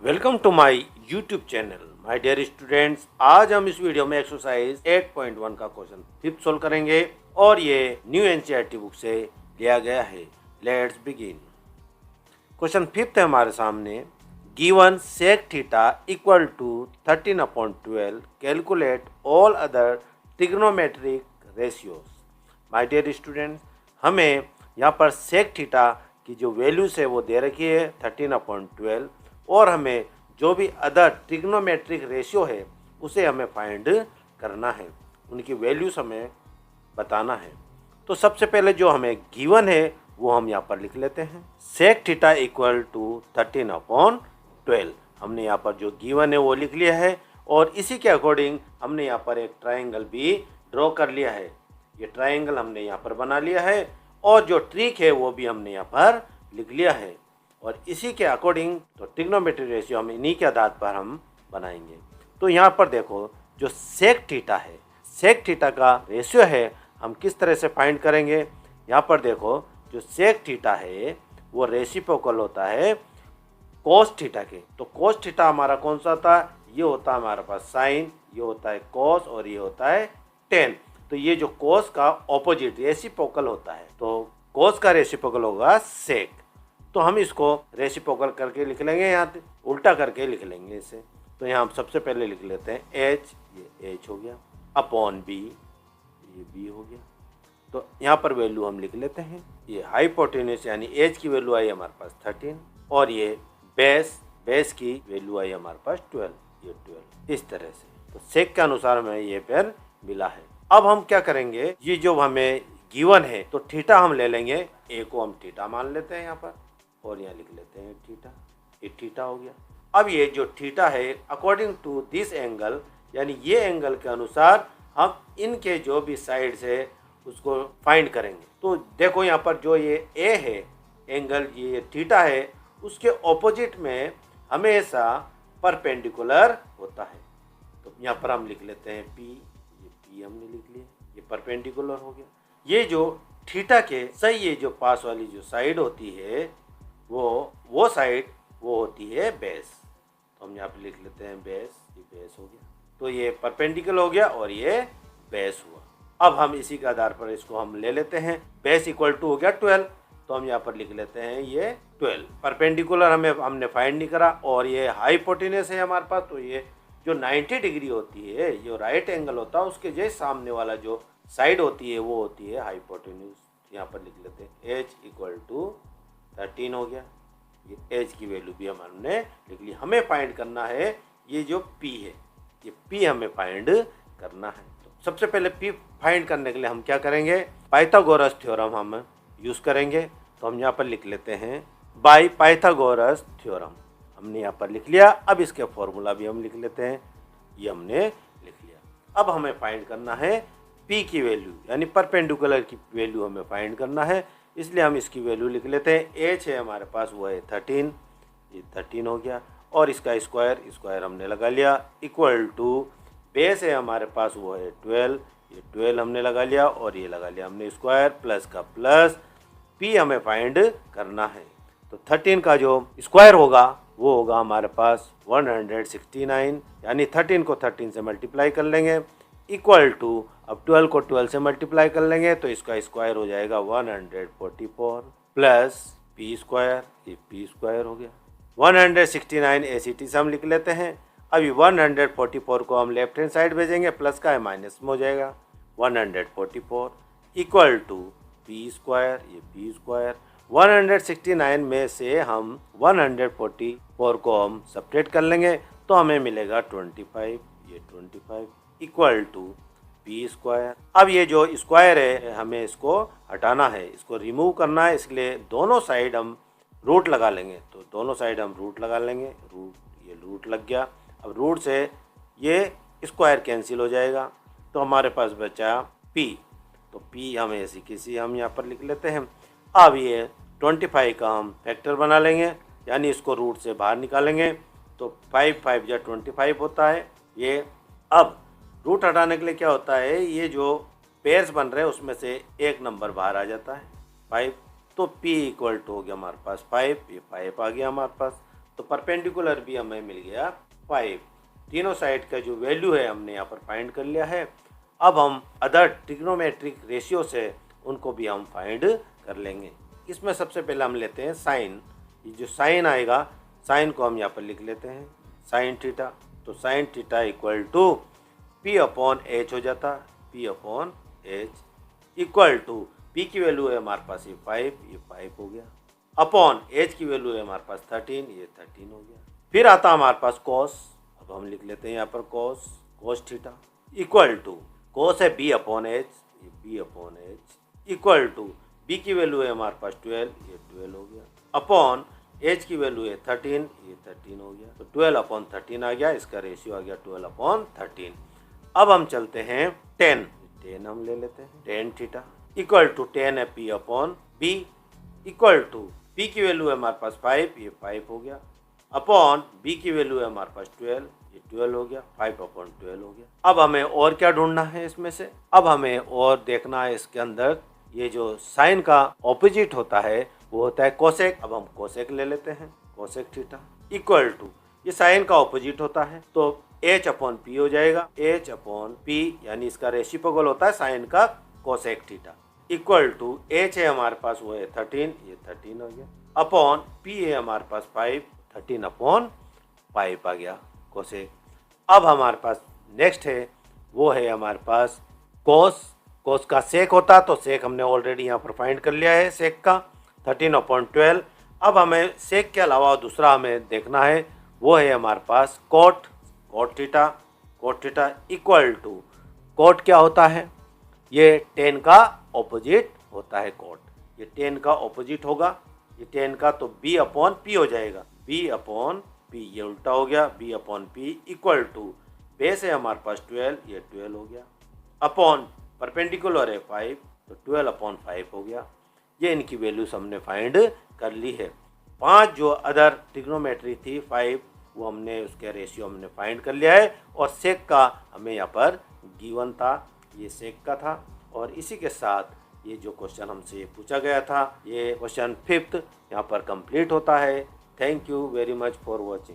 Welcome to my YouTube channel my dear students. आज हम इस वीडियो में एक्सरसाइज 8.1 का क्वेश्चन फिफ्थ सोल्व करेंगे और ये न्यू एनसीईआरटी बुक से लिया गया है। Let's begin. क्वेश्चन फिफ्थ है हमारे सामने। Given sec theta equal to 13/12 calculate all other trigonometric ratios. My dear students, हमें यहाँ पर sec थीटा की जो वैल्यूज है वो दे रखी है 13/12 और हमें जो भी अदर ट्रिग्नोमेट्रिक रेशियो है उसे हमें फाइंड करना है, उनकी वैल्यूज हमें बताना है। तो सबसे पहले जो हमें गिवन है वो हम यहाँ पर लिख लेते हैं। sec थीटा इक्वल टू 13/12 हमने यहाँ पर जो गिवन है वो लिख लिया है और इसी के अकॉर्डिंग हमने यहाँ पर एक ट्राइंगल भी ड्रॉ कर लिया है। ये ट्राइंगल हमने यहाँ पर बना लिया है और जो ट्रिक है वो भी हमने यहाँ पर लिख लिया है और इसी के अकॉर्डिंग तो ट्रिग्नोमेट्रिक रेशियो हम इन्हीं के आधार पर हम बनाएंगे। तो यहाँ पर देखो जो sec थीटा है, sec थीटा का रेशियो है हम किस तरह से फाइंड करेंगे। यहाँ पर देखो जो sec थीटा है वो रेसिप्रोकल होता है cos थीटा के। तो cos थीटा हमारा कौन सा होता है, ये होता है हमारे पास साइन, ये होता है cos और ये होता है tan। तो ये जो cos का ऑपोजिट रेसिप्रोकल होता है, तो cos का रेसिप्रोकल होगा sec। तो हम इसको रेसिप्रोकल करके लिख लेंगे, यहाँ उल्टा करके लिख लेंगे इसे। तो यहाँ हम सबसे पहले लिख लेते हैं h, ये h हो गया, अपॉन b, ये b हो गया। तो यहाँ पर वैल्यू हम लिख लेते हैं, ये हाइपोटेन्यूस यानी h की वैल्यू आई हमारे पास 13 और ये बेस की वैल्यू आई हमारे पास 12, ये 12 इस तरह से। तो सेक के अनुसार हमें ये पेयर मिला है। अब हम क्या करेंगे, ये जो हमें गिवन है तो थीटा हम ले लेंगे, a को हम थीटा मान लेते हैं यहाँ पर और यहाँ लिख लेते हैं थीटा, ये थीटा हो गया। अब ये जो थीटा है अकॉर्डिंग टू दिस एंगल यानी ये एंगल के अनुसार हम इनके जो भी साइड्स है उसको फाइंड करेंगे। तो देखो यहाँ पर जो ये ए है एंगल, ये थीटा है, उसके ऑपोजिट में हमेशा परपेंडिकुलर होता है। तो यहाँ पर हम लिख लेते हैं पी, ये पी हमने लिख लिया, ये परपेंडिकुलर हो गया। ये जो थीटा के सही ये जो पास वाली जो साइड होती है वो साइड वो होती है बेस। तो हम यहाँ पे लिख लेते हैं बेस, ये बेस हो गया। तो ये परपेंडिकुलर हो गया और ये बेस हुआ। अब हम इसी के आधार पर इसको हम ले लेते हैं, बेस इक्वल टू हो गया 12, तो हम यहाँ पर लिख लेते हैं ये 12। परपेंडिकुलर हमने फाइंड नहीं करा और ये हाइपोटेन्यूस है हमारे पास, तो ये जो 90 डिग्री होती है, जो राइट एंगल होता है उसके जैसे सामने वाला जो साइड होती है वो होती है हाइपोटेन्यूस। यहाँ पर लिख लेते हैं h इक्वल टू 13 हो गया। ये h की वैल्यू भी हमने लिख ली। हमें फाइंड करना है ये जो p है, ये p हमें फाइंड करना है। तो सबसे पहले p फाइंड करने के लिए हम क्या करेंगे, पाइथागोरस थ्योरम हम यूज़ करेंगे। तो हम यहाँ पर लिख लेते हैं बाय पाइथागोरस थ्योरम, हमने यहाँ पर लिख लिया। अब इसके फॉर्मूला भी हम लिख लेते हैं, ये हमने लिख लिया। अब हमें फाइंड करना है p की वैल्यू यानी परपेंडिकुलर की वैल्यू हमें फाइंड करना है, इसलिए हम इसकी वैल्यू लिख लेते हैं। h है हमारे पास वो है 13, ये 13 हो गया और इसका स्क्वायर हमने लगा लिया, इक्वल टू बेस है हमारे पास वो है 12, ये 12 हमने लगा लिया और ये लगा लिया हमने स्क्वायर, प्लस का प्लस, p हमें फाइंड करना है। तो 13 का जो स्क्वायर होगा वो होगा हमारे पास 169, यानी 13 को 13 से मल्टीप्लाई कर लेंगे, इक्वल टू अब 12 को 12 से मल्टीप्लाई कर लेंगे तो इसका स्क्वायर हो जाएगा 144 प्लस पी स्क्वायर, ये पी स्क्वायर हो गया। 169 एसीटी से हम लिख लेते हैं। अभी 144 को हम लेफ्ट हैंड साइड भेजेंगे, प्लस का है माइनस में हो जाएगा 144 इक्वल टू पी स्क्वायर, ये पी स्क्वायर। 169 में से हम 144 को हम सब्ट्रैक्ट कर लेंगे तो हमें मिलेगा 25, ये 25 इक्वल टू पी स्क्वायर। अब ये जो स्क्वायर है हमें इसको हटाना है, इसको रिमूव करना है, इसलिए दोनों साइड हम रूट लगा लेंगे। तो दोनों साइड हम रूट लगा लेंगे, ये रूट लग गया। अब रूट से ये स्क्वायर कैंसिल हो जाएगा तो हमारे पास बचा p, तो p हमें ऐसी किसी हम यहाँ पर लिख लेते हैं। अब ये 25 का हम फैक्टर बना लेंगे, यानी इसको रूट से बाहर निकालेंगे तो 5 5 या 25 होता है ये। अब रूट हटाने के लिए क्या होता है, ये जो पेयर्स बन रहे हैं उसमें से एक नंबर बाहर आ जाता है 5, तो p इक्वल टू हो गया हमारे पास 5, ये 5 आ गया हमारे पास। तो परपेंडिकुलर भी हमें मिल गया 5। तीनों साइड का जो वैल्यू है हमने यहाँ पर फाइंड कर लिया है। अब हम अदर ट्रिग्नोमेट्रिक रेशियो से उनको भी हम फाइंड कर लेंगे। इसमें सबसे पहले हम लेते हैं साइन। ये जो साइन आएगा, साइन को हम यहाँ पर लिख लेते हैं साइन थीटा। तो sine theta equal to P upon H हो जाता, P upon H equal to P की वैल्यू है हमारे पास ये 5, ये 5 हो गया, अपॉन एच की वैल्यू है हमारे पास 13, ये 13 हो गया। फिर आता हमारे पास कॉस। अब हम लिख लेते हैं यहाँ पर cos, cos theta equal to cos है बी अपॉन एच, ये B upon H equal to B की वैल्यू है हमारे पास 12, ये 12 हो गया, अपॉन एच की वैल्यू है 13, ये 13 हो गया। तो 12 अपॉन 13 आ गया, इसका रेशियो आ गया 12 अपॉन 13। अब हम चलते हैं 10 हम ले लेते हैं, 10 थीटा इक्वल टू 10 है P upon B equal to P की वैल्यू है हमारे पास 5, ये 5 हो गया, अपॉन बी की वैल्यू है हमारे पास 12, ये 12 हो गया, 5 अपॉन 12 हो गया। अब हमें और क्या ढूंढना है इसमें से? अब हमें और देखना है इसके अंदर ये जो साइन का ऑपोजिट होता है वो होता है कोसेक। अब हम कोसेक ले लेते हैं, कोसेक थीटा इक्वल टू ये साइन का ऑपोजिट होता है तो एच अपॉन पी हो जाएगा, एच अपॉन पी यानी इसका रेसिप्रोकल होता है साइन का cosec theta equal to H है हमारे पास वो है 13, ये 13 हो गया, अपॉन पी है हमारे पास 5, 13 अपॉन 5 आ गया कोसेक। अब हमारे पास नेक्स्ट है वो है हमारे पास कोस। कोस का सेक होता तो सेक हमने ऑलरेडी यहाँ पर फाइंड कर लिया है सेक का 13 अपॉन 12। अब हमें सेक के अलावा दूसरा हमें देखना है वो है हमारे पास cot, cot theta equal to cot क्या होता है? ये 10 का ऑपोजिट होता है कोट, ये 10 का ऑपोजिट होगा, ये 10 का तो b अपॉन पी हो जाएगा, b अपॉन पी ये उल्टा हो गया, b upon P equal to base है हमारे पास 12, ये 12 हो गया, अपॉन परपेंडिकुलर है 5 तो 12 अपॉन 5 हो गया। ये इनकी वैल्यूज हमने फाइंड कर ली है। 5 जो अदर ट्रिग्नोमेट्री थी 5 वो हमने उसके रेशियो हमने फाइंड कर लिया है और सेक का हमें यहाँ पर गिवन था, ये सेक का था। और इसी के साथ ये जो क्वेश्चन हमसे पूछा गया था ये क्वेश्चन 5th यहाँ पर कंप्लीट होता है। Thank you very much for watching.